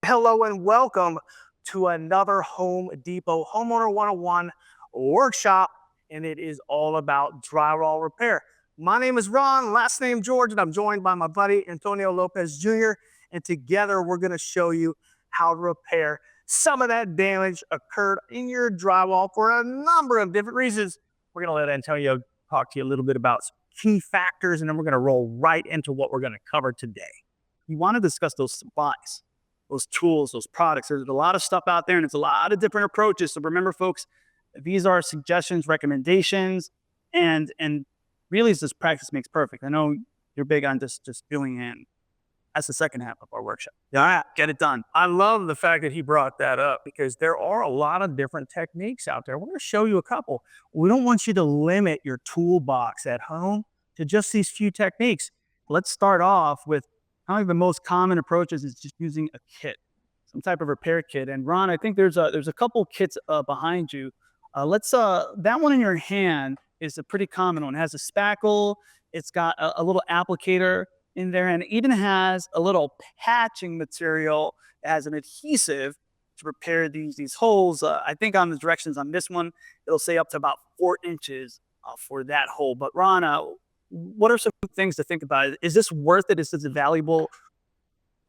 Hello and welcome to another Home Depot Homeowner 101 workshop, and it is all about drywall repair. My name is Ron, last name George, and I'm joined by my buddy Antonio Lopez Jr. And together we're going to show you how to repair some of that damage occurred in your drywall for a number of different reasons. We're going to let Antonio talk to you a little bit about some key factors, and then we're going to roll right into what we're going to cover today. You want to discuss those supplies, those tools, those products. There's a lot of stuff out there and it's a lot of different approaches. So remember, folks, these are suggestions, recommendations, and really it's just practice makes perfect. I know you're big on just doing it. That's the second half of our workshop. Yeah, get it done. I love the fact that he brought that up because there are a lot of different techniques out there. We're going to show you a couple. We don't want you to limit your toolbox at home to just these few techniques. Let's start off with probably the most common approaches is just using a kit, some type of repair kit. And Ron, I think there's a couple kits behind you. That one in your hand is a pretty common one. It has a spackle. It's got a little applicator in there, and it even has a little patching material as an adhesive to repair these holes. I think on the directions on this one, it'll say up to about 4 inches for that hole. But Ron, what are some things to think about? Is this worth it? Is this a valuable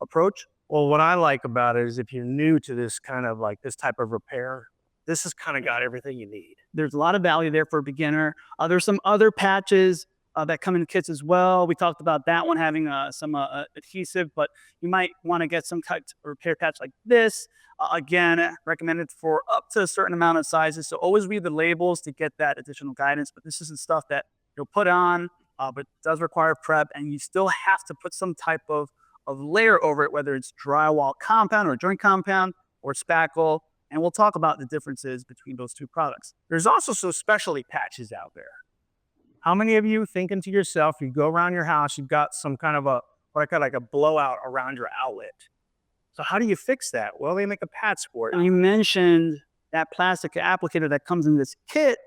approach? Well, what I like about it is if you're new to this kind of like this type of repair, this has kind of got everything you need. There's a lot of value there for a beginner. There's some other patches that come in kits as well. We talked about that one having some adhesive, but you might want to get some type of repair patch like this. Again, recommended for up to a certain amount of sizes. So always read the labels to get that additional guidance. But this isn't stuff that you'll put on, but does require prep, and you still have to put some type of layer over it, whether it's drywall compound or joint compound or spackle. And we'll talk about the differences between those two products. There's also some specialty patches out there. How many of you thinking to yourself, you go around your house, you've got some kind of what I call like a blowout around your outlet. So how do you fix that? Well, they make a patch for it. And you mentioned that plastic applicator that comes in this kit.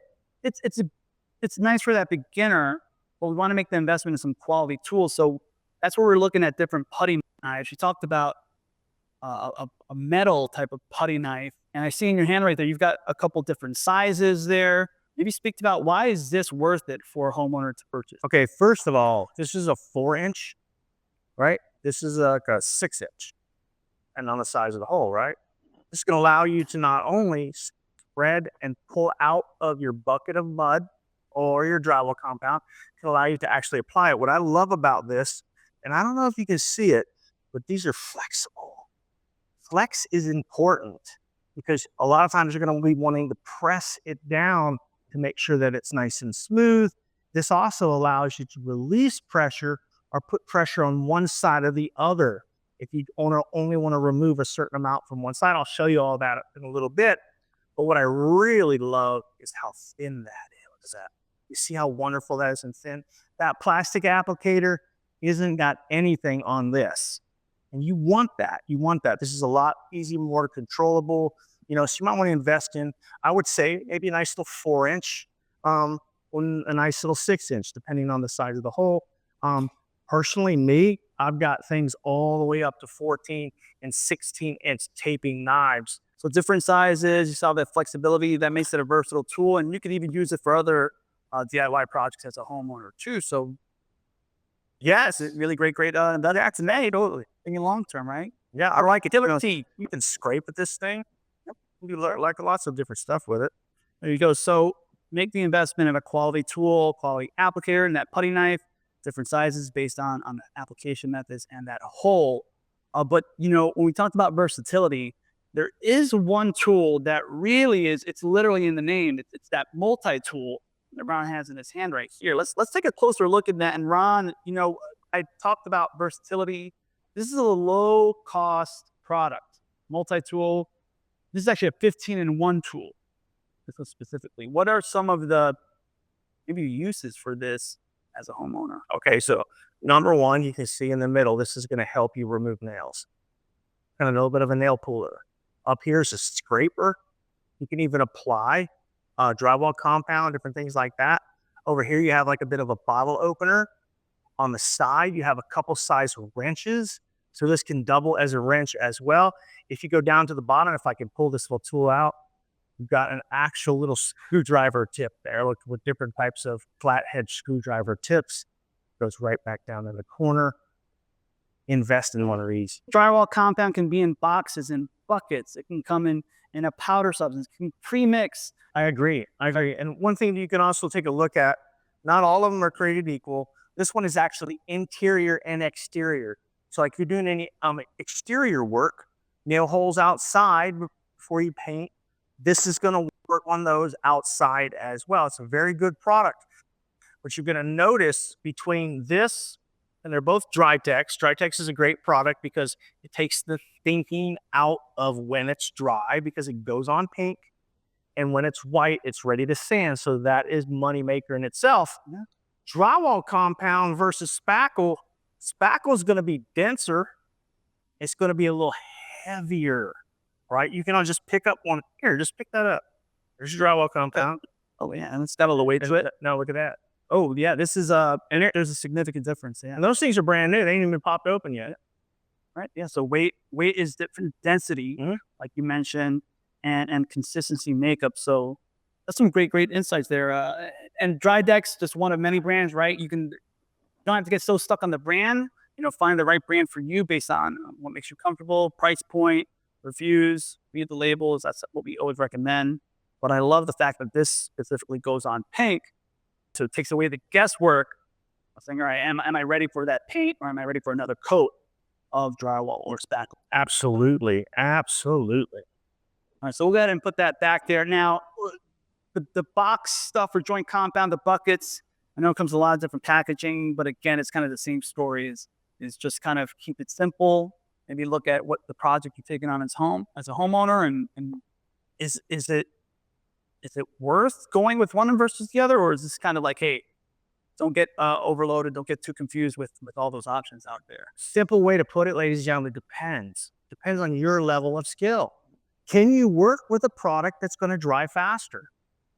It's nice for that beginner, but we want to make the investment in some quality tools. So that's where we're looking at different putty knives. You talked about a metal type of putty knife, and I see in your hand right there, you've got a couple different sizes there. Maybe speak about why is this worth it for a homeowner to purchase? Okay, first of all, this is a 4-inch, right? This is like a 6-inch, and on the size of the hole, right? This is going to allow you to not only spread and pull out of your bucket of mud or your drywall compound, it can allow you to actually apply it. What I love about this, and I don't know if you can see it, but these are flexible. Flex is important because a lot of times you're going to be wanting to press it down to make sure that it's nice and smooth. This also allows you to release pressure or put pressure on one side or the other. If you only want to remove a certain amount from one side, I'll show you all that in a little bit. But what I really love is how thin that is. You see how wonderful that is and thin? That plastic applicator isn't got anything on this. And you want that. You want that. This is a lot easier, more controllable. So you might want to invest in, I would say, maybe a nice little 4-inch, or a nice little 6-inch, depending on the size of the hole. Personally, me, I've got things all the way up to 14 and 16-inch taping knives. So different sizes, you saw that flexibility, that makes it a versatile tool, and you can even use it for other DIY projects as a homeowner too. So yeah, it's a really great, that's made totally thinking long term, right? Yeah, I like it. You can scrape at this thing. You learn like lots of different stuff with it. There you go. So make the investment in a quality tool, quality applicator, and that putty knife, different sizes based on the application methods and that hole. But when we talked about versatility, there is one tool that really it's literally in the name. It's that multi-tool that Ron has in his hand right here. Let's take a closer look at that. And Ron, I talked about versatility. This is a low-cost product, multi-tool. This is actually a 15-in-1 tool. This one specifically. What are some of the maybe uses for this as a homeowner? Okay, so number one, you can see in the middle, this is going to help you remove nails. And a little bit of a nail puller. Up here is a scraper. You can even apply drywall compound, different things like that. Over here, you have like a bit of a bottle opener. On the side, you have a couple size wrenches So this can double as a wrench as well. If you go down to the bottom, if I can pull this little tool out, you've got an actual little screwdriver tip there with different types of flathead screwdriver tips. Goes right back down in the corner. Invest in one of these. Drywall compound can be in boxes and buckets. It can come in a powder substance. It can pre-mix. I agree. And one thing you can also take a look at, not all of them are created equal. This one is actually interior and exterior. So like you're doing any exterior work, nail holes outside before you paint, this is going to work on those outside as well. It's a very good product. What you're going to notice between this, and they're both Drytex. Drytex is a great product because it takes the thinking out of when it's dry, because it goes on pink, and when it's white, it's ready to sand. So that is moneymaker in itself. Yeah. Drywall compound versus spackle. Spackle is going to be denser. It's going to be a little heavier, right? You can just pick up one. Here, just pick that up. There's your drywall compound. Oh yeah, and it's got a little weight to it. No, look at that. Oh yeah, this is there's a significant difference. Yeah, And those things are brand new. They ain't even been popped open yet. right. Yeah, so weight is different, density, like you mentioned, and consistency makeup. So that's some great insights there. And Drydex, just one of many brands, right? You don't have to get so stuck on the brand. Find the right brand for you based on what makes you comfortable, price point, reviews, read the labels. That's what we always recommend. But I love the fact that this specifically goes on pink, so it takes away the guesswork of saying, all right, am I ready for that paint, or am I ready for another coat of drywall or spackle? Absolutely. Absolutely. All right, so we'll go ahead and put that back there. Now, the box stuff for joint compound, the buckets, I know it comes with a lot of different packaging, but again, it's kind of the same story. Is just kind of keep it simple. Maybe look at what the project you're taking on as a homeowner, and is it worth going with one versus the other, or is this kind of like, hey, don't get overloaded, don't get too confused with all those options out there? Simple way to put it, ladies and gentlemen, depends. Depends on your level of skill. Can you work with a product that's going to dry faster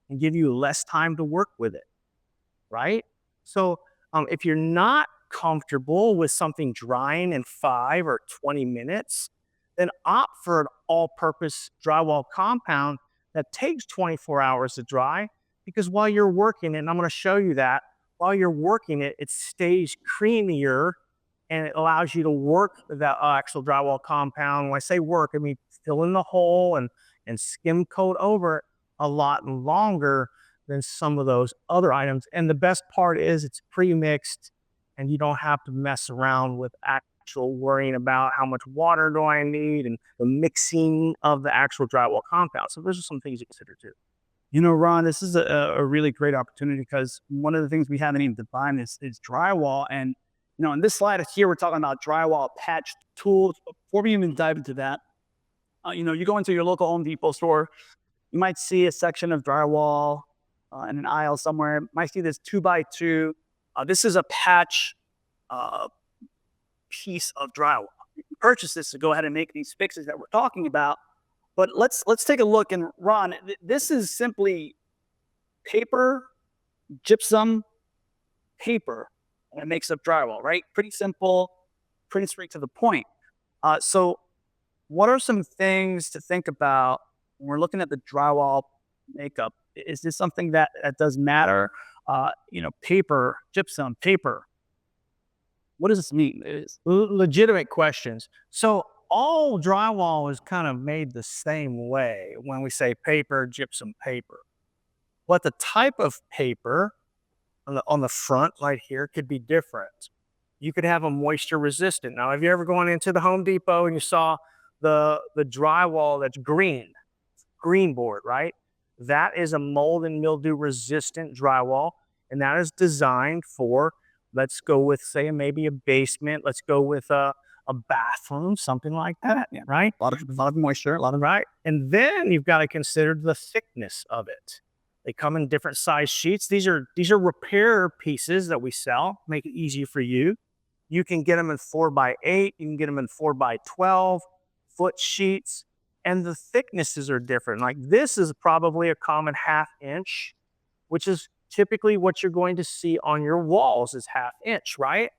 and give you less time to work with it? Right? So if you're not comfortable with something drying in 5 or 20 minutes, then opt for an all-purpose drywall compound that takes 24 hours to dry, because while you're working it, and I'm going to show you that, while you're working it, it stays creamier, and it allows you to work the actual drywall compound. When I say work, I mean fill in the hole and skim coat over it a lot longer than some of those other items. And the best part is it's pre-mixed, and you don't have to mess around with actual worrying about how much water do I need and the mixing of the actual drywall compound. So those are some things to consider too. Ron, this is a really great opportunity, because one of the things we haven't even defined is drywall. And, in this slide here, we're talking about drywall patch tools. Before we even dive into that, you go into your local Home Depot store, you might see a section of drywall in an aisle somewhere. You might see this 2x2. This is a patch piece of drywall. You can purchase this to go ahead and make these fixes that we're talking about. But let's take a look. And Ron, this is simply paper, gypsum, paper, and it makes up drywall, right? Pretty simple, pretty straight to the point. So what are some things to think about when we're looking at the drywall makeup? Is this something that does matter? Paper, gypsum, paper. What does this mean? It's legitimate questions. So all drywall is kind of made the same way when we say paper, gypsum, paper. But the type of paper on the front right here could be different. You could have a moisture resistant. Now, have you ever gone into the Home Depot and you saw the drywall that's green board, right? That is a mold and mildew resistant drywall, and that is designed for, let's go with, say, maybe a basement. Let's go with a bathroom, something like that, right? a lot of moisture, a lot of Right. And then you've got to consider the thickness of it. They come in different size sheets. These are repair pieces that we sell, make it easy for you. You can get them in 4x8. You can get them in 4x12 foot sheets. And the thicknesses are different. Like this is probably a common 1/2 inch, which is typically what you're going to see on your walls is 1/2 inch, right?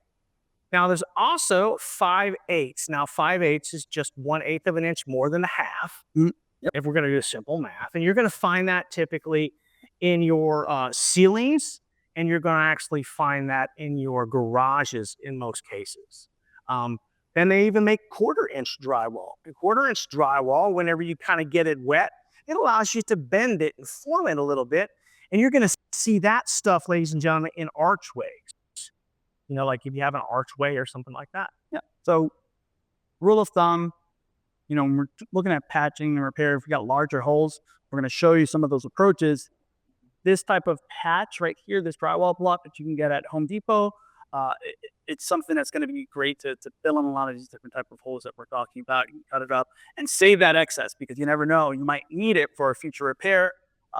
Now there's also 5/8. Now 5/8 is just 1/8 of an inch more than a half. Yep. If we're going to do simple math, and you're going to find that typically in your ceilings, and you're going to actually find that in your garages in most cases. Then they even make 1/4 inch drywall. A 1/4 inch drywall, whenever you kind of get it wet, it allows you to bend it and form it a little bit. And you're going to see that stuff, ladies and gentlemen, in archways. You know, like if you have an archway or something like that. Yeah. So, rule of thumb, when we're looking at patching and repair, if we got larger holes, we're going to show you some of those approaches. This type of patch right here, this drywall block that you can get at Home Depot, it's something that's going to be great to fill in a lot of these different type of holes that we're talking about. You can cut it up and save that excess because you never know, you might need it for a future repair.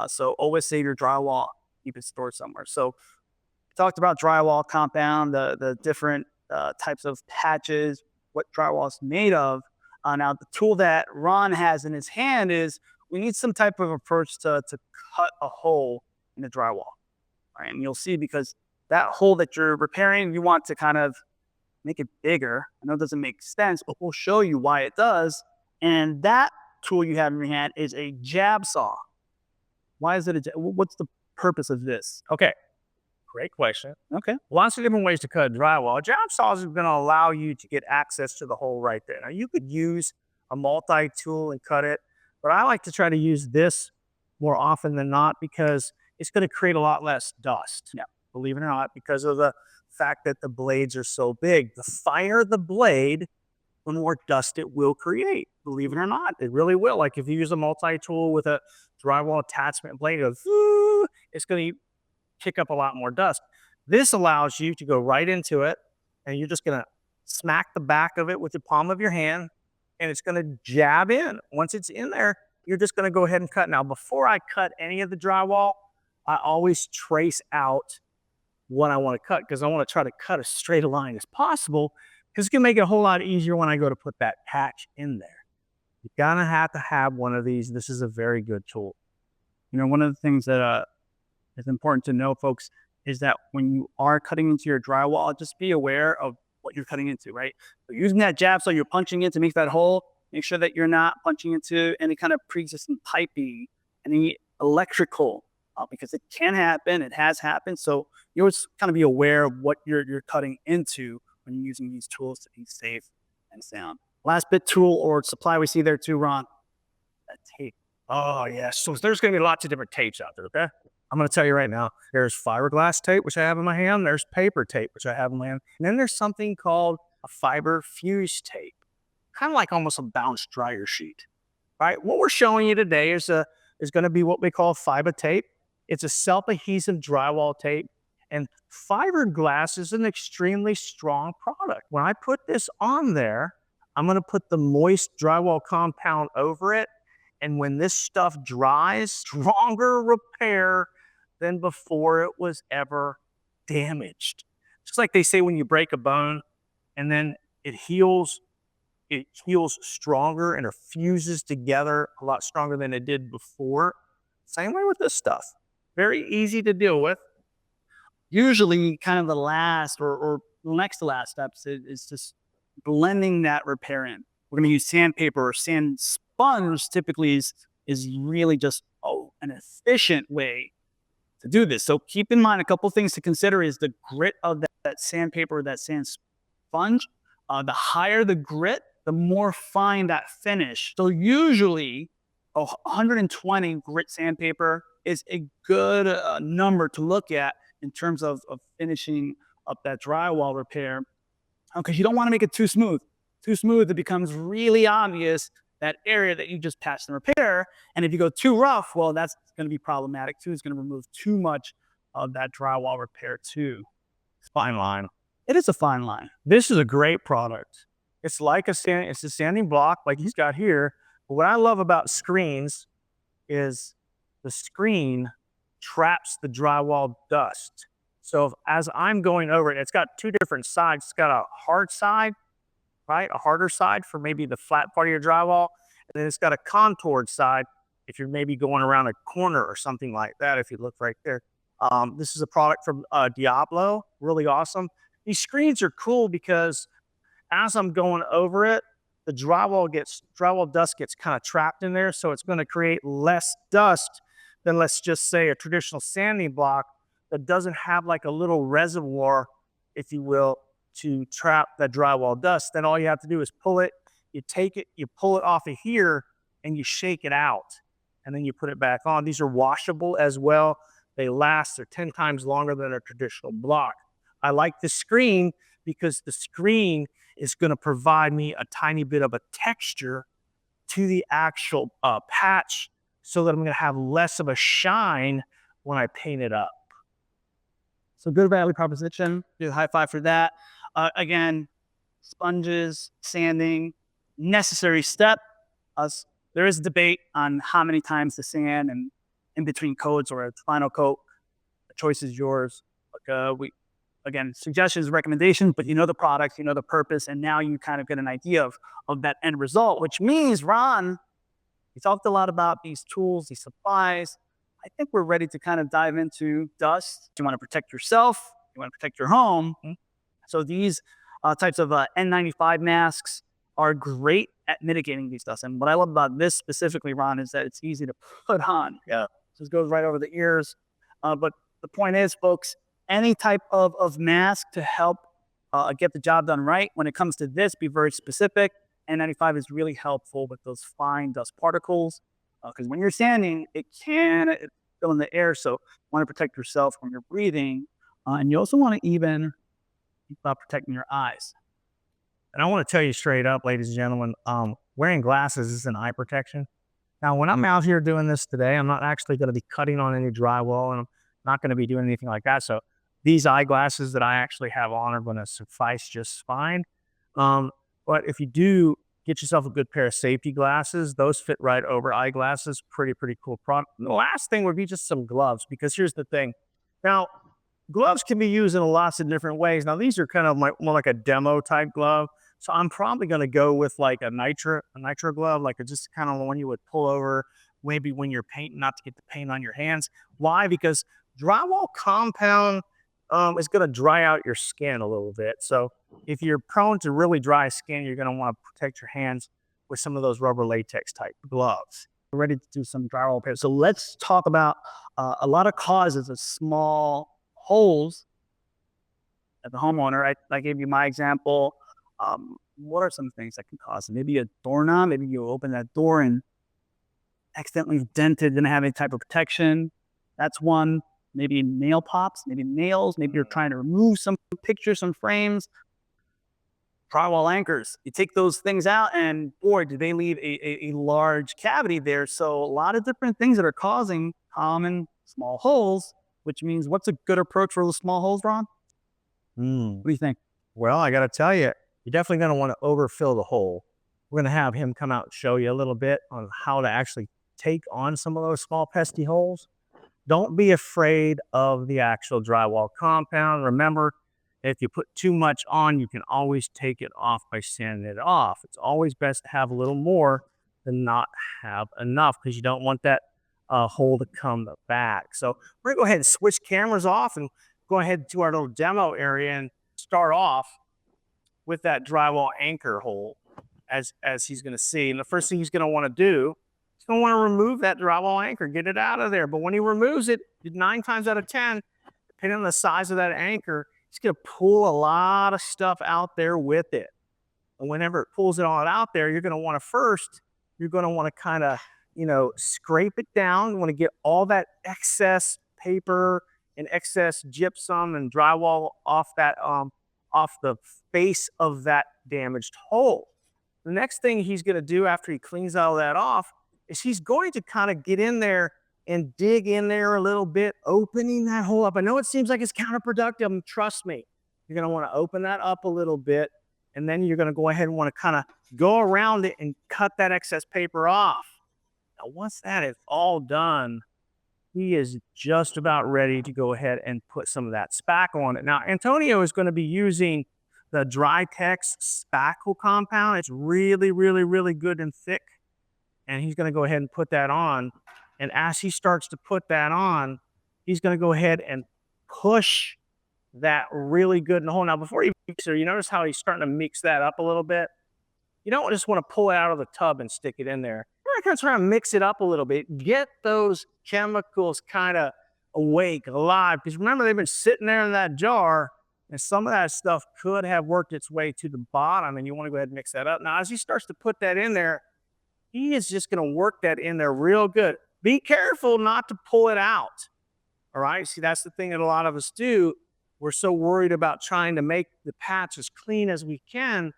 So always save your drywall, keep it stored somewhere. So we talked about drywall compound, the different types of patches, what drywall is made of. Now the tool that Ron has in his hand is we need some type of approach to cut a hole in the drywall. All right, and you'll see because that hole that you're repairing, you want to kind of make it bigger. I know it doesn't make sense, but we'll show you why it does. And that tool you have in your hand is a jab saw. Why is it what's the purpose of this? Okay, great question. Okay. Lots of different ways to cut drywall. Jab saws is going to allow you to get access to the hole right there. Now you could use a multi-tool and cut it, but I like to try to use this more often than not because it's going to create a lot less dust. Yeah. Believe it or not, because of the fact that the blades are so big. The finer the blade, the more dust it will create. Believe it or not, it really will. Like if you use a multi-tool with a drywall attachment blade, it's going to kick up a lot more dust. This allows you to go right into it, and you're just going to smack the back of it with the palm of your hand, and it's going to jab in. Once it's in there, you're just going to go ahead and cut. Now, before I cut any of the drywall, I always trace out what I want to cut because I want to try to cut as straight a line as possible because it's going to make it a whole lot easier when I go to put that patch in there. You're going to have one of these. This is a very good tool. One of the things that is important to know, folks, is that when you are cutting into your drywall, just be aware of what you're cutting into, right? So using that jab saw, you're punching in to make that hole. Make sure that you're not punching into any kind of pre-existing piping, any electrical, because it can happen. It has happened. So you always kind of be aware of what you're cutting into when you're using these tools to be safe and sound. Last bit tool or supply we see there too, Ron, that tape. Oh, yes. So there's going to be lots of different tapes out there, okay? I'm going to tell you right now, there's fiberglass tape, which I have in my hand. There's paper tape, which I have in my hand. And then there's something called a fiber fuse tape, kind of like almost a bounce dryer sheet, right? What we're showing you today is going to be what we call fiber tape. It's a self-adhesive drywall tape. And fiberglass is an extremely strong product. When I put this on there, I'm going to put the moist drywall compound over it. And when this stuff dries, stronger repair than before it was ever damaged. Just like they say when you break a bone and then it heals stronger and it fuses together a lot stronger than it did before. Same way with this stuff. Very easy to deal with. Usually kind of the last or next to last steps is just blending that repair in. We're going to use sandpaper or sand sponge typically is really just an efficient way to do this. So keep in mind a couple things to consider is the grit of that sandpaper, that sand sponge. The higher the grit, the more fine that finish. So usually 120 grit sandpaper is a good number to look at in terms of finishing up that drywall repair, because you don't want to make it too smooth. Too smooth, it becomes really obvious that area that you just patched and repair. And if you go too rough, well, that's going to be problematic too. It's going to remove too much of that drywall repair too. Fine line. It is a fine line. This is a great product. It's like it's a standing block like he's got here. But what I love about screens is the screen traps the drywall dust. So as I'm going over it, it's got two different sides. It's got a hard side, right? A harder side for maybe the flat part of your drywall. And then it's got a contoured side if you're maybe going around a corner or something like that, if you look right there. This is a product from Diablo, really awesome. These screens are cool because as I'm going over it, the drywall dust gets kind of trapped in there. So it's going to create less dust than, let's just say, a traditional sanding block that doesn't have like a little reservoir, if you will, to trap that drywall dust. Then all you have to do is pull it, you take it, you pull it off of here, and you shake it out. And then you put it back on. These are washable as well. They last, they're 10 times longer than a traditional block. I like the screen because the screen is going to provide me a tiny bit of a texture to the actual patch so that I'm going to have less of a shine when I paint it up. So good value proposition. Do a high five for that. Again, sponges, sanding, necessary step. There is a debate on how many times to sand and in between coats or a final coat. The choice is yours. Again, suggestions, recommendations, but you know the product, you know the purpose, and now you kind of get an idea of that end result, which means, Ron, we talked a lot about these tools, these supplies. I think we're ready to kind of dive into dust. You want to protect yourself, you want to protect your home. So these types of N95 masks are great at mitigating these dust. And what I love about this specifically, Ron, is that it's easy to put on. Yeah. So it goes right over the ears. But the point is, folks, any type of mask to help get the job done right. When it comes to this, be very specific. N95 is really helpful with those fine dust particles because when you're sanding, it can fill in the air. So you want to protect yourself when you're breathing. And you also want to even keep protecting your eyes. And I want to tell you straight up, ladies and gentlemen, wearing glasses is an eye protection. Now, when I'm out here doing this today, I'm not actually going to be cutting on any drywall, and I'm not going to be doing anything like that. So these eyeglasses that I actually have on are going to suffice just fine. But if you do get yourself a good pair of safety glasses, those fit right over eyeglasses. Pretty cool product. And the last thing would be just some gloves, because here's the thing. Now, gloves can be used in lots of different ways. Now, these are kind of more like a demo type glove. So I'm probably going to go with like a nitro glove, like just kind of one you would pull over maybe when you're painting, not to get the paint on your hands. Why? Because drywall compound is going to dry out your skin a little bit. So if you're prone to really dry skin, you're going to want to protect your hands with some of those rubber latex type gloves. We're ready to do some drywall repair. So let's talk about a lot of causes of small holes at the homeowner. I gave you my example. What are some things that can cause it? Maybe a doorknob. Maybe you open that door and accidentally dented, didn't have any type of protection. That's one. Maybe nail pops, maybe nails. Maybe you're trying to remove some pictures, some frames. Drywall anchors. You take those things out and boy, do they leave a large cavity there. So a lot of different things that are causing common small holes, which means what's a good approach for those small holes, Ron? What do you think? Well, I got to tell you, you're definitely going to want to overfill the hole. We're going to have him come out and show you a little bit on how to actually take on some of those small pesky holes. Don't be afraid of the actual drywall compound. Remember, if you put too much on, you can always take it off by sanding it off. It's always best to have a little more than not have enough, because you don't want that hole to come back. So we're going to go ahead and switch cameras off and go ahead to our little demo area and start off with that drywall anchor hole as he's going to see. And the first thing he's going to want to do, he's going to want to remove that drywall anchor, get it out of there. But when he removes it, 9 times out of 10, depending on the size of that anchor, he's going to pull a lot of stuff out there with it. And whenever it pulls it all out there, you're going to want to kind of, scrape it down. You want to get all that excess paper and excess gypsum and drywall off the face of that damaged hole. The next thing he's going to do after he cleans all that off is he's going to kind of get in there and dig in there a little bit, opening that hole up. I know it seems like it's counterproductive. Trust me, you're going to want to open that up a little bit, and then you're going to go ahead and want to kind of go around it and cut that excess paper off. Now, once that is all done, he is just about ready to go ahead and put some of that spackle on it. Now, Antonio is going to be using the Drytex spackle compound. It's really, really, really good and thick. And he's going to go ahead and put that on. And as he starts to put that on, he's going to go ahead and push that really good in the hole. Now, before you mix it, you notice how he's starting to mix that up a little bit? You don't just want to pull it out of the tub and stick it in there. You're going to try to mix it up a little bit, get those chemicals kind of awake, alive, because remember, they've been sitting there in that jar, and some of that stuff could have worked its way to the bottom, and you want to go ahead and mix that up. Now, as he starts to put that in there, he is just going to work that in there real good. Be careful not to pull it out. All right. See, that's the thing that a lot of us do. We're so worried about trying to make the patch as clean as we can.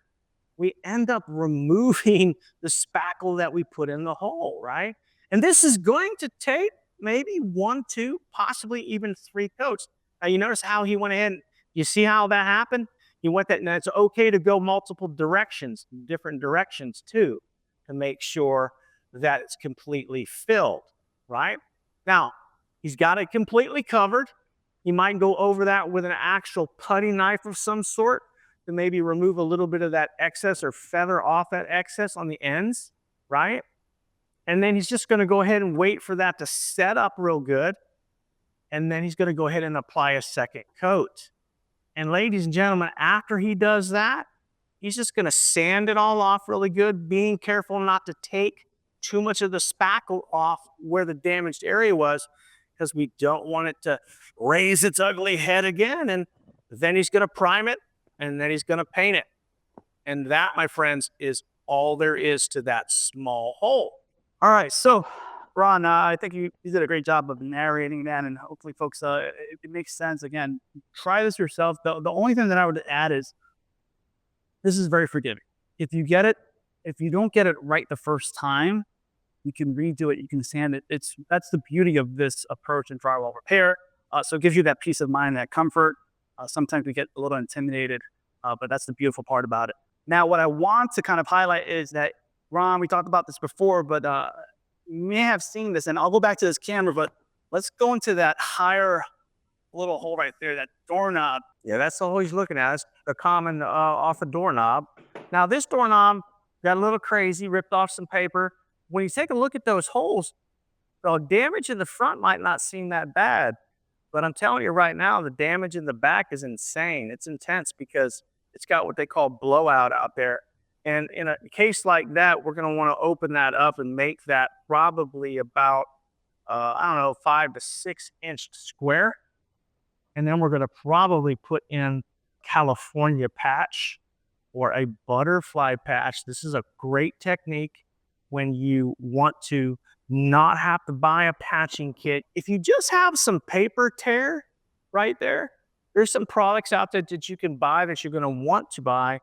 We end up removing the spackle that we put in the hole, right? And this is going to take maybe 1, 2, possibly even 3 coats. Now, you notice how he went ahead. You see how that happened? He went that. Now, it's okay to go multiple directions, different directions too, to make sure that it's completely filled, right? Now, he's got it completely covered. You might go over that with an actual putty knife of some sort to maybe remove a little bit of that excess or feather off that excess on the ends, right? And then he's just going to go ahead and wait for that to set up real good. And then he's going to go ahead and apply a second coat. And ladies and gentlemen, after he does that, he's just going to sand it all off really good, being careful not to take too much of the spackle off where the damaged area was, because we don't want it to raise its ugly head again. And then he's going to prime it, and then he's going to paint it. And that, my friends, is all there is to that small hole. All right, so Ron, I think you did a great job of narrating that, and hopefully, folks, it makes sense. Again, try this yourself. The only thing that I would add is this is very forgiving. If you don't get it right the first time, you can redo it. You can sand it. That's the beauty of this approach in drywall repair. So it gives you that peace of mind, that comfort. Sometimes we get a little intimidated, but that's the beautiful part about it. Now, what I want to kind of highlight is that, Ron, we talked about this before, but you may have seen this, and I'll go back to this camera, but let's go into that higher little hole right there, that doorknob. Yeah, that's the hole he's looking at. It's a common off a doorknob. Now, this doorknob got a little crazy, ripped off some paper. When you take a look at those holes, the damage in the front might not seem that bad, but I'm telling you right now, the damage in the back is insane. It's intense because it's got what they call blowout out there. And in a case like that, we're going to want to open that up and make that probably about, 5 to 6 inch square. And then we're going to probably put in California patch or a butterfly patch. This is a great technique when you want to not have to buy a patching kit. If you just have some paper tear right there, there's some products out there that you can buy that you're going to want to buy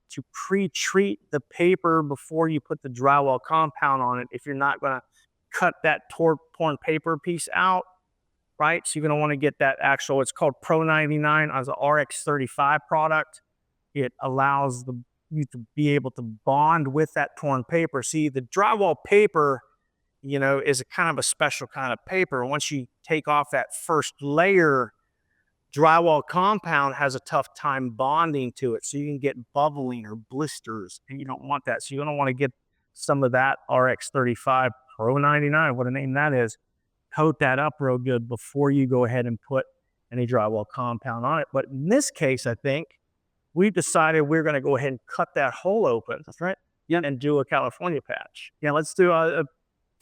to pre-treat the paper before you put the drywall compound on it if you're not going to cut that torn paper piece out, right? So you're going to want to get that actual, it's called Pro 99 as an RX35 product. It allows you to be able to bond with that torn paper. See, the drywall paper, is a kind of a special kind of paper. Once you take off that first layer, drywall compound has a tough time bonding to it. So you can get bubbling or blisters, and you don't want that. So you're going to want to get some of that RX35 Pro 99, what a name that is, coat that up real good before you go ahead and put any drywall compound on it. But in this case, I think we've decided we're going to go ahead and cut that hole open. That's right. Yeah, and do a California patch. Yeah, let's do a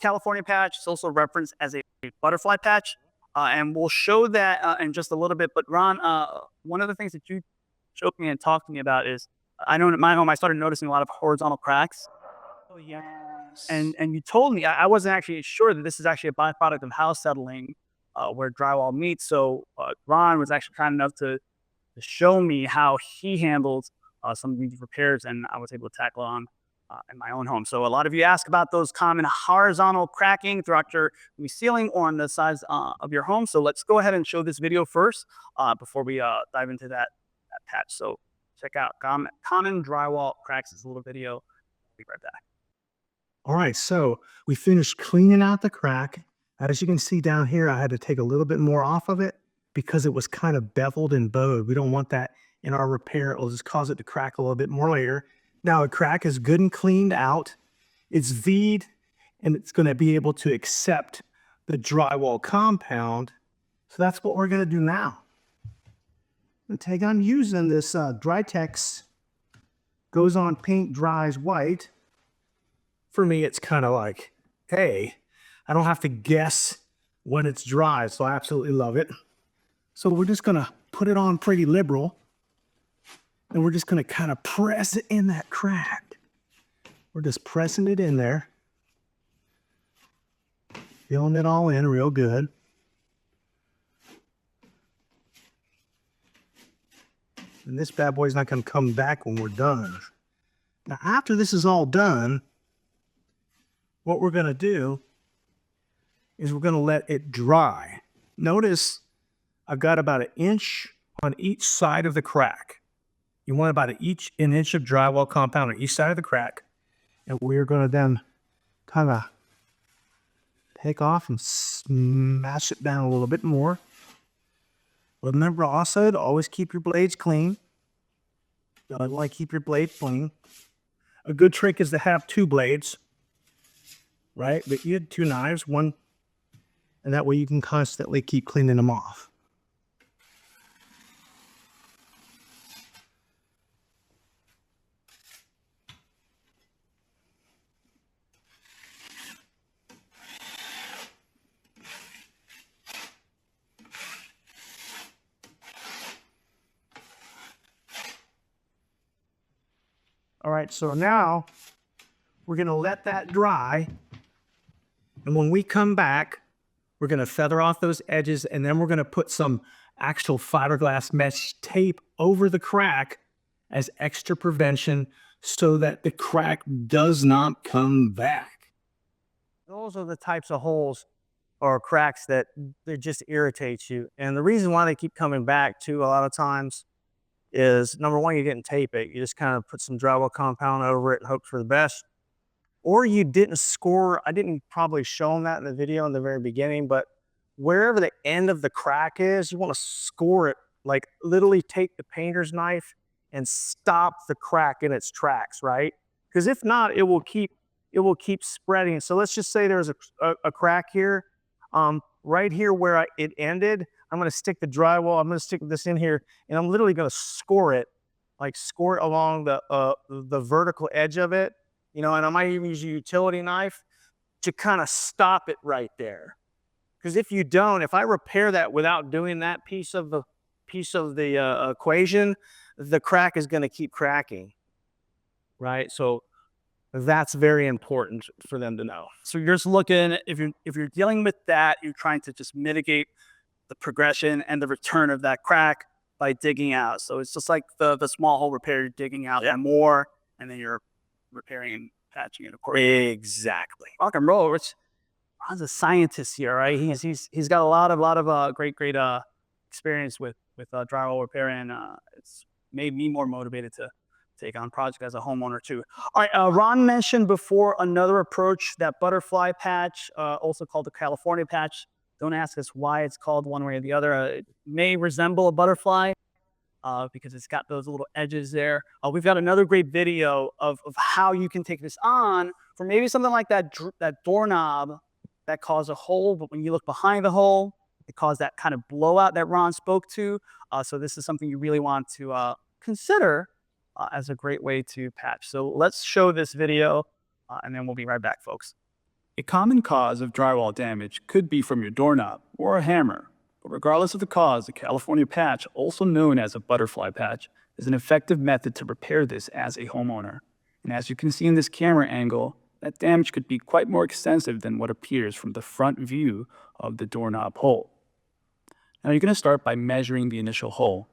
California patch. It's also referenced as a butterfly patch. And we'll show that in just a little bit. But Ron, one of the things that you showed me and talked to me about is, I know in my home, I started noticing a lot of horizontal cracks. Oh, yes. And you told me, I wasn't actually sure that this is actually a byproduct of house settling where drywall meets. So Ron was actually kind enough to show me how he handled some of these repairs, and I was able to tackle on in my own home. So a lot of you ask about those common horizontal cracking throughout your ceiling or on the sides of your home. So let's go ahead and show this video first before we dive into that patch. So check out common drywall cracks. This little video. I'll be right back. All right, so we finished cleaning out the crack. As you can see down here, I had to take a little bit more off of it because it was kind of beveled and bowed. We don't want that in our repair. It'll just cause it to crack a little bit more later. Now a crack is good and cleaned out. It's V'd, and it's going to be able to accept the drywall compound. So that's what we're going to do now. I'm using this Drytex Goes On Paint Dries White. For me, it's kind of like, hey, I don't have to guess when it's dry, so I absolutely love it. So we're just gonna put it on pretty liberal, and we're just gonna kind of press it in that crack. We're just pressing it in there, feeling it all in real good. And this bad boy's not gonna come back when we're done. Now, after this is all done, what we're gonna do is we're gonna let it dry. Notice I've got about 1 inch on each side of the crack. You want about an inch of drywall compound on each side of the crack. And we're gonna then kind of take off and smash it down a little bit more. Remember also to always keep your blades clean. You want to keep your blade clean. A good trick is to have 2 blades, right? But you had 2 knives, one, and that way you can constantly keep cleaning them off. All right, so now we're gonna let that dry. And when we come back, we're gonna feather off those edges, and then we're gonna put some actual fiberglass mesh tape over the crack as extra prevention so that the crack does not come back. Those are the types of holes or cracks that just irritates you. And the reason why they keep coming back too a lot of times is, number one, you didn't tape it. You just kind of put some drywall compound over it and hope for the best. Or you didn't score. I didn't probably show them that in the video in the very beginning, but wherever the end of the crack is, you want to score it, like literally take the painter's knife and stop the crack in its tracks, right? Because if not, it will keep spreading. So let's just say there's a crack here. Right here where it ended, I'm going to stick the drywall, I'm going to stick this in here, and I'm literally going to score it along the vertical edge of it, you know, and I might even use a utility knife to kind of stop it right there. Because if you don't, if I repair that without doing that piece of the equation, the crack is going to keep cracking, right? So that's very important for them to know. So you're just looking, if you're dealing with that, you're trying to just mitigate the progression and the return of that crack by digging out. So it's just like the small hole repair, you're digging out more, and then you're repairing and patching it accordingly. Exactly. Rock and roll. Ron's a scientist here, right? He's got a lot of great experience with drywall repair, and it's made me more motivated to take on project as a homeowner too. All right, Ron mentioned before another approach, that butterfly patch, also called the California patch. Don't ask us why it's called one way or the other. It may resemble a butterfly because it's got those little edges there. We've got another great video of how you can take this on for maybe something like that doorknob that caused a hole, but when you look behind the hole, it caused that kind of blowout that Ron spoke to. So this is something you really want to consider as a great way to patch. So let's show this video and then we'll be right back, folks. A common cause of drywall damage could be from your doorknob or a hammer, but regardless of the cause, the California patch, also known as a butterfly patch, is an effective method to repair this as a homeowner. And as you can see in this camera angle, that damage could be quite more extensive than what appears from the front view of the doorknob hole. Now you're going to start by measuring the initial hole.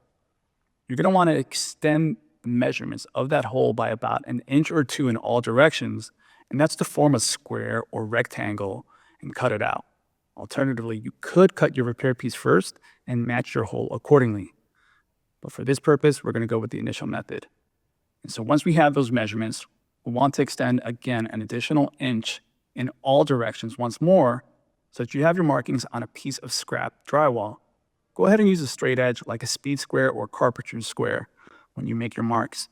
You're going to want to extend the measurements of that hole by about 1 inch or 2 in all directions, and that's to form a square or rectangle and cut it out. Alternatively, you could cut your repair piece first and match your hole accordingly. But for this purpose, we're going to go with the initial method. And so once we have those measurements, we'll want to extend again an additional 1 inch in all directions once more, so that you have your markings on a piece of scrap drywall. Go ahead and use a straight edge like a speed square or carpenter's square when you make your marks,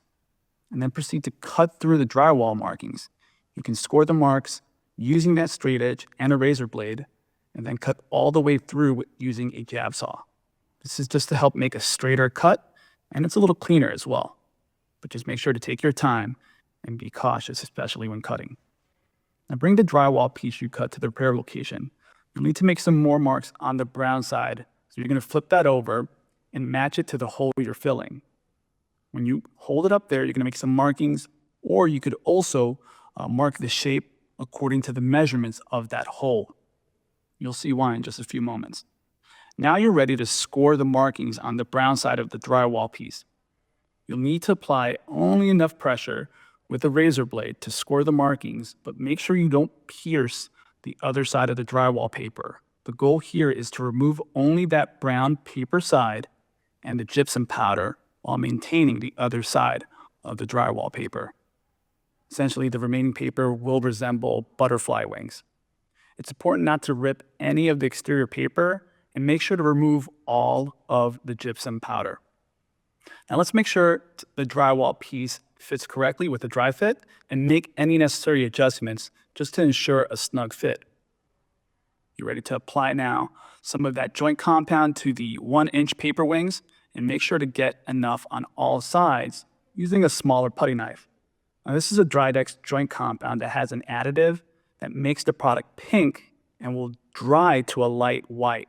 and then proceed to cut through the drywall markings. You can score the marks using that straight edge and a razor blade, and then cut all the way through using a jab saw. This is just to help make a straighter cut And it's a little cleaner as well. But just make sure to take your time and be cautious, especially when cutting. Now bring the drywall piece you cut to the repair location. You'll need to make some more marks on the brown side. So you're going to flip that over and match it to the hole you're filling. When you hold it up there, you're going to make some markings, or you could also mark the shape according to the measurements of that hole. You'll see why in just a few moments. Now you're ready to score the markings on the brown side of the drywall piece. You'll need to apply only enough pressure with a razor blade to score the markings, but make sure you don't pierce the other side of the drywall paper. The goal here is to remove only that brown paper side and the gypsum powder while maintaining the other side of the drywall paper. Essentially, the remaining paper will resemble butterfly wings. It's important not to rip any of the exterior paper and make sure to remove all of the gypsum powder. Now let's make sure the drywall piece fits correctly with the dry fit and make any necessary adjustments just to ensure a snug fit. You're ready to apply now some of that joint compound to the 1-inch paper wings and make sure to get enough on all sides using a smaller putty knife. Now this is a Drydex joint compound that has an additive that makes the product pink and will dry to a light white.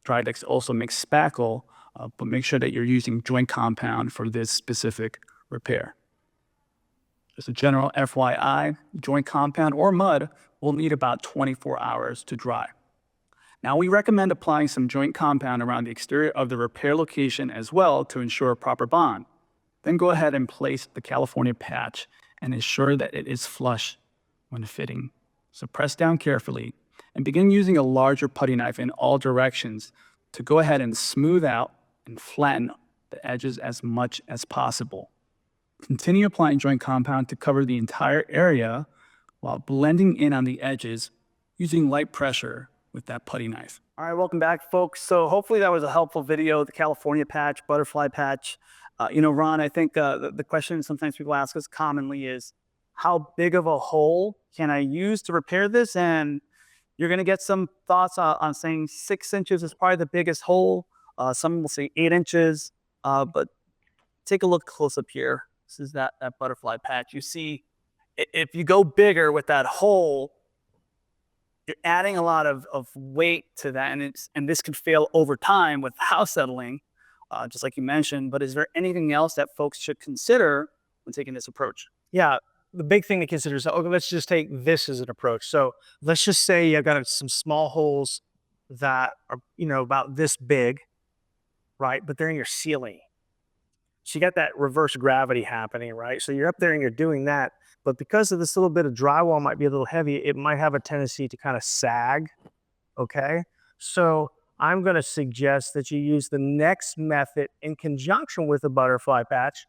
Drydex also makes spackle, but make sure that you're using joint compound for this specific repair. Just a general FYI, joint compound or mud will need about 24 hours to dry. Now we recommend applying some joint compound around the exterior of the repair location as well to ensure a proper bond. Then go ahead and place the California patch and ensure that it is flush when fitting. So press down carefully and begin using a larger putty knife in all directions to go ahead and smooth out and flatten the edges as much as possible. Continue applying joint compound to cover the entire area while blending in on the edges using light pressure with that putty knife. All right, welcome back, folks. So hopefully that was a helpful video, the California patch, butterfly patch. Ron, I think the question sometimes people ask us commonly is, how big of a hole can I use to repair this? And you're going to get some thoughts on saying 6 inches is probably the biggest hole. Some will say 8 inches, but take a look close up here. This is that butterfly patch. You see, if you go bigger with that hole, you're adding a lot of weight to that, and this can fail over time with house settling, just like you mentioned. But is there anything else that folks should consider when taking this approach? Yeah, the big thing to consider is, okay, let's just take this as an approach. So let's just say you've got some small holes that are, about this big, right? But they're in your ceiling. So you got that reverse gravity happening, right? So you're up there and you're doing that. But because of this little bit of drywall might be a little heavy, it might have a tendency to kind of sag, okay? So I'm going to suggest that you use the next method in conjunction with the butterfly patch,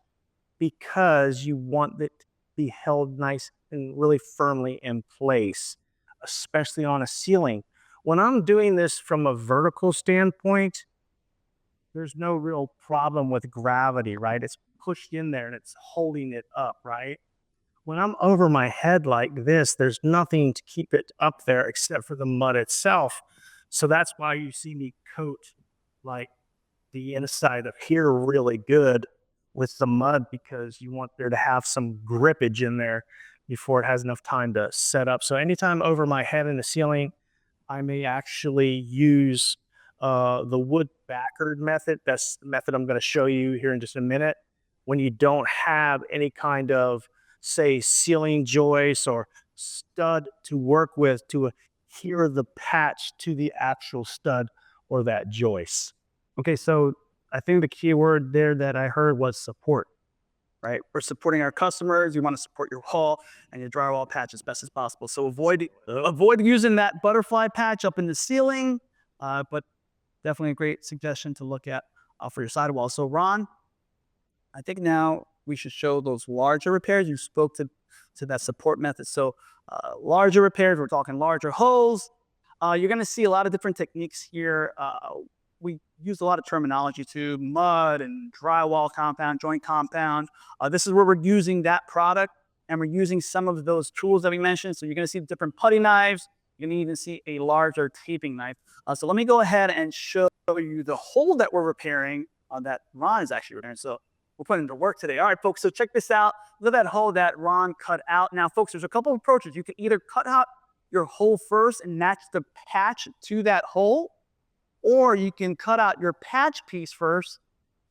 because you want it to be held nice and really firmly in place, especially on a ceiling. When I'm doing this from a vertical standpoint, there's no real problem with gravity, right? It's pushed in there and it's holding it up, right? When I'm over my head like this, there's nothing to keep it up there except for the mud itself. So that's why you see me coat like the inside of here really good with the mud, because you want there to have some grippage in there before it has enough time to set up. So anytime over my head in the ceiling, I may actually use the wood backard method. That's the method I'm going to show you here in just a minute. When you don't have any kind of, say, ceiling joist or stud to work with to adhere the patch to the actual stud or that joist. Okay, so I think the key word there that I heard was support, right? We're supporting our customers. You want to support your wall and your drywall patch as best as possible. So avoid using that butterfly patch up in the ceiling, but definitely a great suggestion to look at for your sidewall. So Ron, I think now we should show those larger repairs. You spoke to that support method. So larger repairs, we're talking larger holes. You're going to see a lot of different techniques here. We use a lot of terminology too: mud and drywall compound, joint compound. This is where we're using that product, and we're using some of those tools that we mentioned. So you're going to see different putty knives. You're going to even see a larger taping knife. So let me go ahead and show you the hole that we're repairing that Ron is actually repairing. So we're putting to work today. All right, folks, so check this out. Look at that hole that Ron cut out. Now, folks, there's a couple of approaches. You can either cut out your hole first and match the patch to that hole, or you can cut out your patch piece first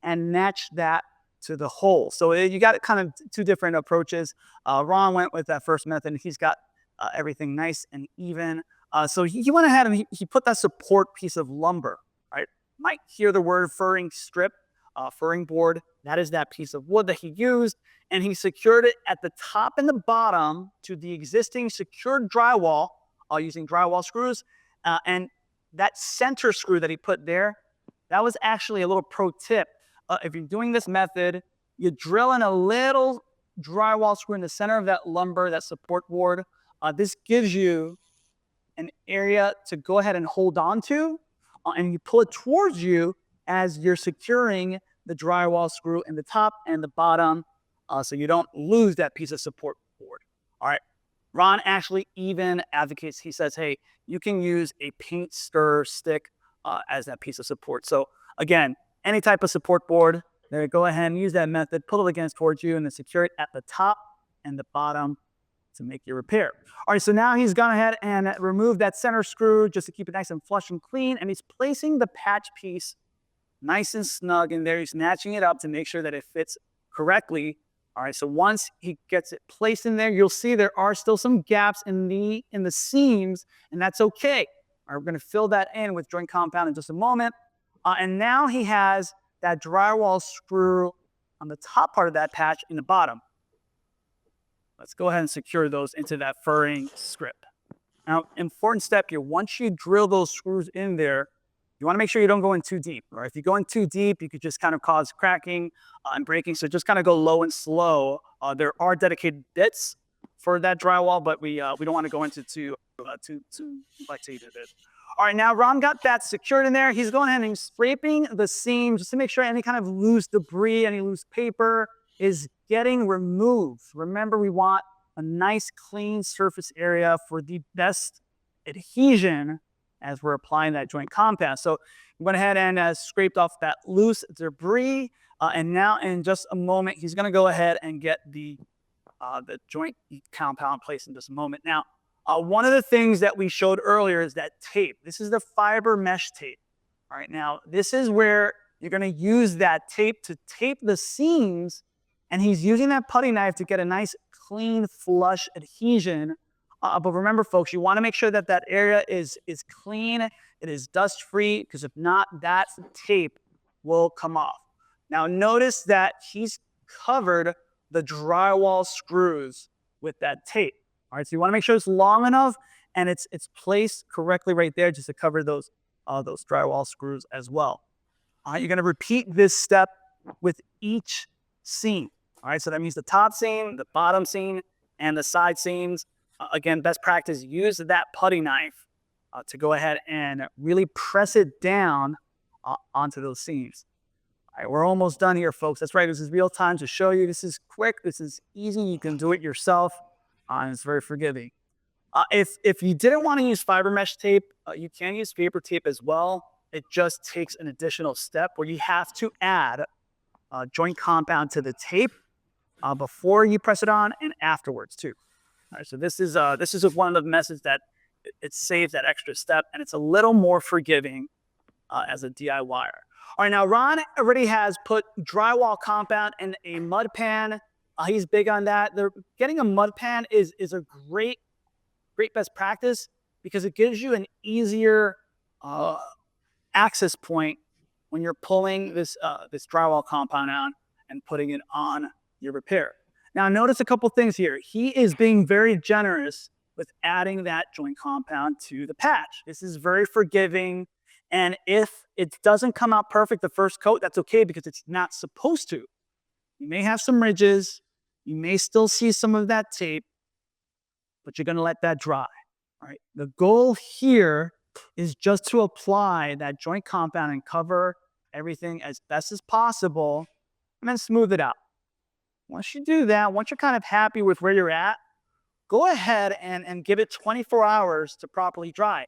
and match that to the hole. So you got kind of two different approaches. Ron went with that first method, and he's got everything nice and even. So he went ahead and he put that support piece of lumber, right? Might hear the word furring strip, furring board. That is that piece of wood that he used, and he secured it at the top and the bottom to the existing secured drywall using drywall screws. And that center screw that he put there, that was actually a little pro tip. If you're doing this method, you drill in a little drywall screw in the center of that lumber, that support board. This gives you an area to go ahead and hold on to, and you pull it towards you as you're securing the drywall screw in the top and the bottom, so you don't lose that piece of support board. All right. Ron actually even advocates, he says, hey, you can use a paint stir stick as that piece of support. So again, any type of support board, there, go ahead and use that method, pull it against towards you, and then secure it at the top and the bottom to make your repair. All right, so now he's gone ahead and removed that center screw just to keep it nice and flush and clean, and he's placing the patch piece nice and snug in there. He's matching it up to make sure that it fits correctly. All right, so once he gets it placed in there, you'll see there are still some gaps in the seams, and that's okay. All right, we're going to fill that in with joint compound in just a moment. And now he has that drywall screw on the top part of that patch in the bottom. Let's go ahead and secure those into that furring strip. Now, important step here, once you drill those screws in there, you want to make sure you don't go in too deep. Or if you go in too deep, you could just kind of cause cracking and breaking. So just kind of go low and slow. There are dedicated bits for that drywall, but we don't want to go into too much deep. All right, now Ron got that secured in there. He's going ahead and scraping the seam just to make sure any kind of loose debris, any loose paper is getting removed. Remember, we want a nice clean surface area for the best adhesion as we're applying that joint compound. So we went ahead and scraped off that loose debris. And now in just a moment, he's going to go ahead and get the joint compound placed in just a moment. Now, one of the things that we showed earlier is that tape. This is the fiber mesh tape. All right, now this is where you're going to use that tape to tape the seams, and he's using that putty knife to get a nice clean flush adhesion. But remember, folks, you want to make sure that that area is clean, it is dust free, because if not, that tape will come off. Now notice that he's covered the drywall screws with that tape. All right, so you want to make sure it's long enough and it's placed correctly right there just to cover those drywall screws as well. All right, you're going to repeat this step with each seam. All right, so that means the top seam, the bottom seam, and the side seams. Again, best practice, use that putty knife to go ahead and really press it down onto those seams. All right, we're almost done here, folks. That's right, this is real time to show you. This is quick, this is easy, you can do it yourself. And it's very forgiving. If you didn't want to use fiber mesh tape, you can use paper tape as well. It just takes an additional step where you have to add joint compound to the tape before you press it on and afterwards too. All right, so this is one of the methods that it saves that extra step, and it's a little more forgiving as a DIYer. All right, now Ron already has put drywall compound in a mud pan. He's big on that. Getting a mud pan is a great best practice because it gives you an easier access point when you're pulling this drywall compound out and putting it on your repair. Now notice a couple things here. He is being very generous with adding that joint compound to the patch. This is very forgiving, and if it doesn't come out perfect the first coat, that's okay because it's not supposed to. You may have some ridges, you may still see some of that tape, but you're going to let that dry. All right. The goal here is just to apply that joint compound and cover everything as best as possible, and then smooth it out. Once you do that, once you're kind of happy with where you're at, go ahead and give it 24 hours to properly dry.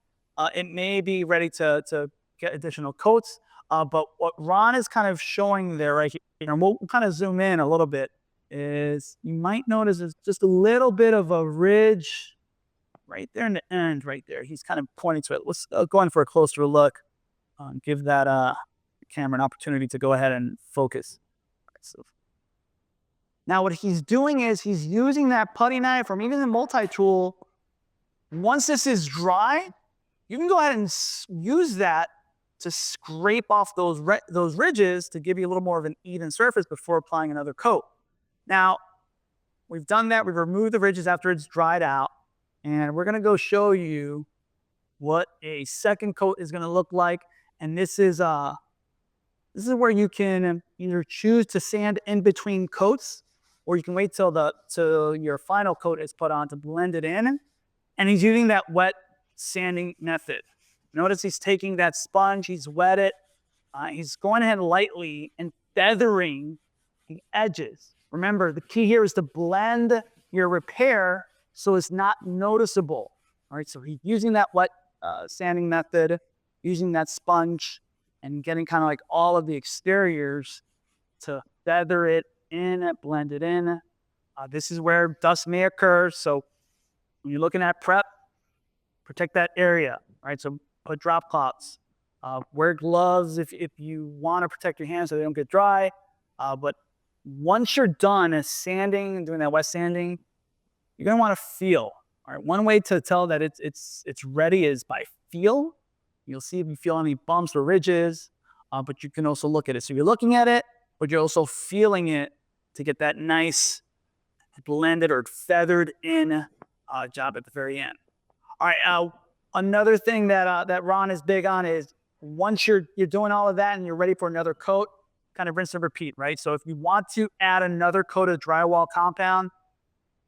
It may be ready to get additional coats, But what Ron is kind of showing there right here, and we'll kind of zoom in a little bit, is you might notice there's just a little bit of a ridge right there in the end right there. He's kind of pointing to it. Let's go in for a closer look. Give that camera an opportunity to go ahead and focus. So now what he's doing is he's using that putty knife or even the multi-tool. Once this is dry, you can go ahead and use that to scrape off those ridges to give you a little more of an even surface before applying another coat. Now, we've done that. We've removed the ridges after it's dried out. And we're going to go show you what a second coat is going to look like. And this is where you can either choose to sand in between coats, or you can wait till your final coat is put on to blend it in. And he's using that wet sanding method. Notice he's taking that sponge, he's wet it, he's going ahead lightly and feathering the edges. Remember, the key here is to blend your repair so it's not noticeable. All right, so he's using that wet sanding method, using that sponge, and getting kind of like all of the exteriors to feather it in, blend it in. This is where dust may occur, so when you're looking at prep, protect that area. All right, so put drop cloths. Wear gloves if you want to protect your hands so they don't get dry. But once you're done sanding and doing that wet sanding, you're going to want to feel. All right, one way to tell that it's ready is by feel. You'll see if you feel any bumps or ridges, but you can also look at it. So you're looking at it, but you're also feeling it to get that nice blended or feathered in job at the very end. All right, another thing that Ron is big on is once you're doing all of that and you're ready for another coat, kind of rinse and repeat, right? So if you want to add another coat of drywall compound,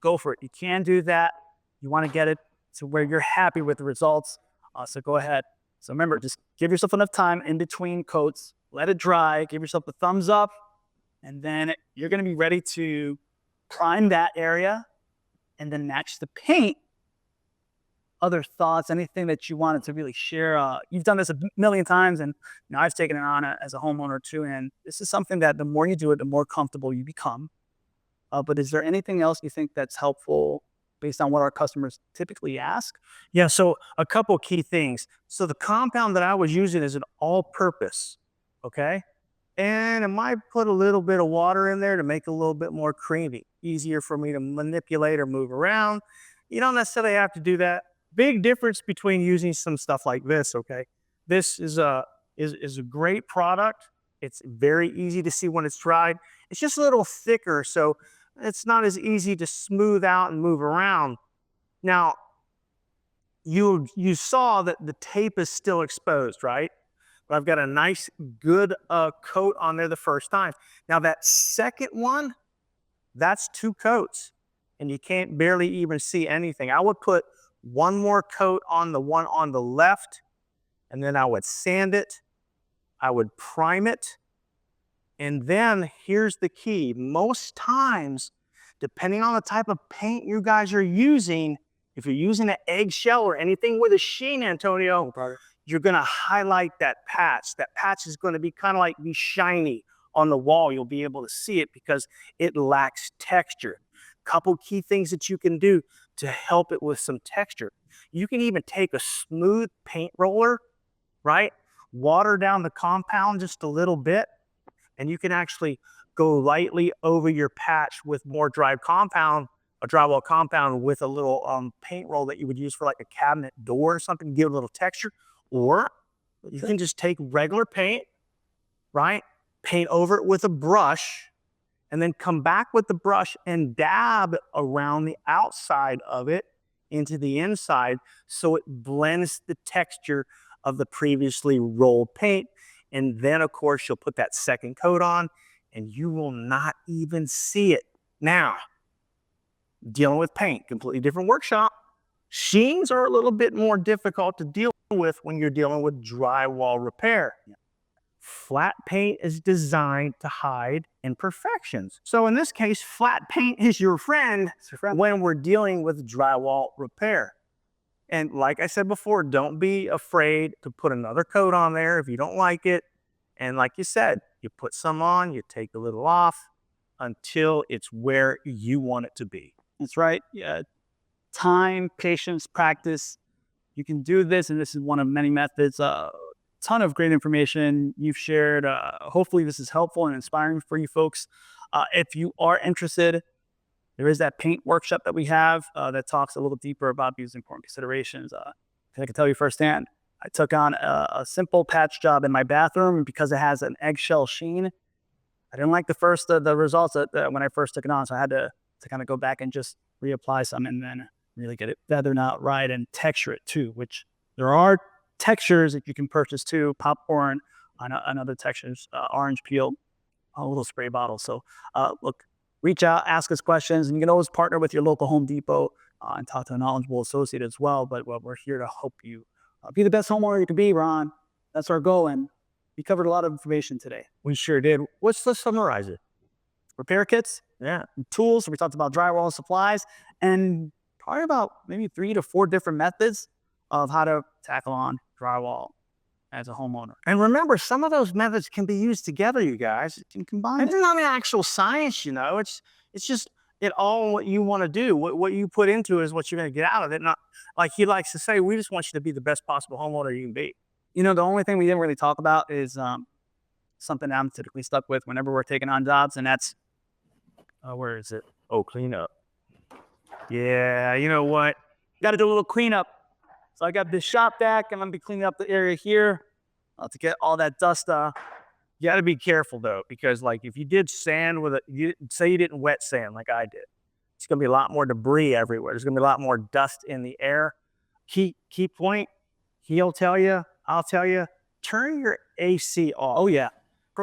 go for it. You can do that. You want to get it to where you're happy with the results, so go ahead. So remember, just give yourself enough time in between coats, let it dry, give yourself a thumbs up, and then you're going to be ready to prime that area and then match the paint. Other thoughts, anything that you wanted to really share? You've done this a million times, and I've taken it on as a homeowner too. And this is something that the more you do it, the more comfortable you become. But is there anything else you think that's helpful based on what our customers typically ask? Yeah, so a couple key things. So the compound that I was using is an all-purpose, okay? And I might put a little bit of water in there to make it a little bit more creamy, easier for me to manipulate or move around. You don't necessarily have to do that. Big difference between using some stuff like this, okay? This is a great product. It's very easy to see when it's dried. It's just a little thicker, so it's not as easy to smooth out and move around. Now, you saw that the tape is still exposed, right? But I've got a nice, good coat on there the first time. Now that second one, that's 2 coats, and you can't barely even see anything. I would put one more coat on the one on the left, and then I would sand it. I would prime it. And then here's the key. Most times, depending on the type of paint you guys are using, if you're using an eggshell or anything with a sheen, Antonio, you're going to highlight that patch. That patch is going to be kind of like be shiny on the wall. You'll be able to see it because it lacks texture. Couple key things that you can do to help it with some texture. You can even take a smooth paint roller, right? Water down the compound just a little bit, and you can actually go lightly over your patch with more dry compound, a drywall compound with a little paint roll that you would use for like a cabinet door or something, give it a little texture. Or you can just take regular paint, right? Paint over it with a brush, and then come back with the brush and dab around the outside of it into the inside so it blends the texture of the previously rolled paint. And then, of course, you'll put that second coat on, and you will not even see it. Now, dealing with paint, completely different workshop. Sheens are a little bit more difficult to deal with when you're dealing with drywall repair. Flat paint is designed to hide imperfections. So in this case, flat paint is your friend when we're dealing with drywall repair. And like I said before, don't be afraid to put another coat on there if you don't like it. And like you said, you put some on, you take a little off until it's where you want it to be. That's right. Yeah. Time, patience, practice. You can do this, and this is one of many methods. Ton of great information you've shared. Hopefully this is helpful and inspiring for you folks. If you are interested, there is that paint workshop that we have that talks a little deeper about these important considerations. I can tell you firsthand, I took on a simple patch job in my bathroom, and because it has an eggshell sheen, I didn't like the results when I first took it on. So I had to kind of go back and just reapply some and then really get it feathered out right and texture it too, which there are textures that you can purchase too, popcorn and other textures, orange peel, a little spray bottle. So look, reach out, ask us questions, and you can always partner with your local Home Depot and talk to a knowledgeable associate as well. But we're here to help you be the best homeowner you can be, Ron. That's our goal, and we covered a lot of information today. We sure did. Let's summarize it. Repair kits, Yeah. tools. We talked about drywall supplies, and probably about maybe 3 to 4 different methods of how to tackle on drywall as a homeowner. And remember, some of those methods can be used together, you guys. You can combine It's it. not an actual science, It's just it all what you want to do. What you put into it is what you're going to get out of it. Not like he likes to say, we just want you to be the best possible homeowner you can be. You know, the only thing we didn't really talk about is something I'm typically stuck with whenever we're taking on jobs, and that's where is it? Oh, clean up. Yeah, you know what? Got to do a little cleanup. So I got this shop vac, and I'm gonna be cleaning up the area here to get all that dust. You got to be careful though, because like if you did sand say you didn't wet sand like I did, it's going to be a lot more debris everywhere. There's going to be a lot more dust in the air. Key point, he'll tell you, I'll tell you, turn your AC off. Oh yeah.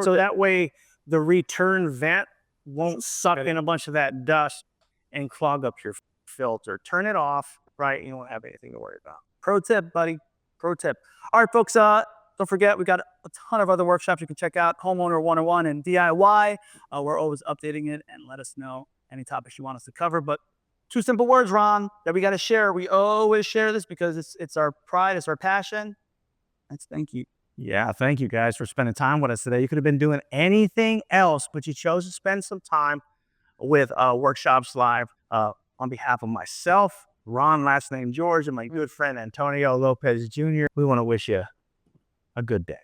So that way the return vent won't suck in a bunch of that dust and clog up your filter. Turn it off, right? You won't have anything to worry about. Pro tip, buddy. Pro tip. All right, folks. Don't forget, we got a ton of other workshops you can check out. Homeowner 101 and DIY. We're always updating it, and let us know any topics you want us to cover. But 2 simple words, Ron, that we got to share. We always share this because it's our pride, it's our passion. That's thank you. Yeah, thank you guys for spending time with us today. You could have been doing anything else, but you chose to spend some time with Workshops Live. On behalf of myself, Ron, last name George, and my good friend Antonio Lopez Jr., we want to wish you a good day.